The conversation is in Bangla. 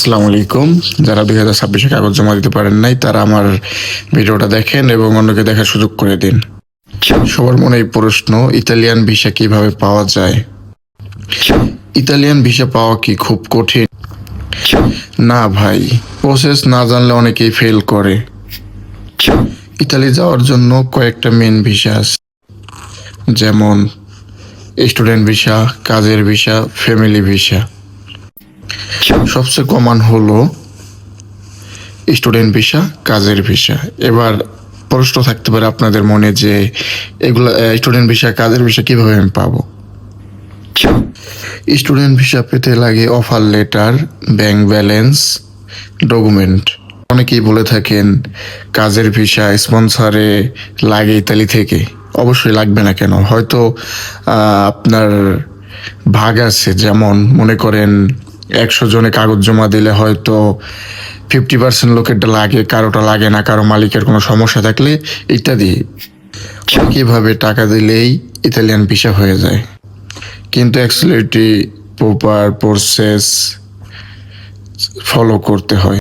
আসসালামু আলাইকুম। যারা 2026-এ কাগজ জমা দিতে পারেন নাই তারা আমার ভিডিওটা দেখেন এবং অন্যকে দেখার সুযোগ করে দিন। সবার মনে এই প্রশ্ন, ইতালিয়ান ভিসা কিভাবে পাওয়া যায়? ইতালিয়ান ভিসা পাওয়া কি খুব কঠিন? না ভাই, প্রসেস না জানলে অনেকেই ফেল করে। ইতালি যাওয়ার জন্য কয়েকটা মেন ভিসা আছে, যেমন স্টুডেন্ট ভিসা, কাজের ভিসা, ফ্যামিলি ভিসা। সবচেয়ে কমন হলো স্টুডেন্ট ভিসা, কাজের ভিসা। এবার প্রশ্ন থাকতে পারে আপনাদের মনে যে এগুলো স্টুডেন্ট ভিসা, কাজের ভিসা কিভাবে আমি পাবো? স্টুডেন্ট ভিসা পেতে লাগে offer letter, bank balance, document. অনেকেই বলে থাকেন কাজের ভিসা স্পন্সরে লাগে ইতালি থেকে। অবশ্যই লাগবে না কেন, হয়তো আপনার ভাগ আছে। যেমন মনে করেন 100 জনে কাগজ জমা দিলে হয়তো 50% লোকেরটা লাগে, কারোটা লাগে না, কারো মালিকের কোনো সমস্যা থাকলে ইত্যাদি। কিভাবে টাকা দিলেই ইতালিয়ান ভিসা হয়ে যায়, কিন্তু অ্যাকচুয়ালি প্রপার প্রসেস ফলো করতে হয়।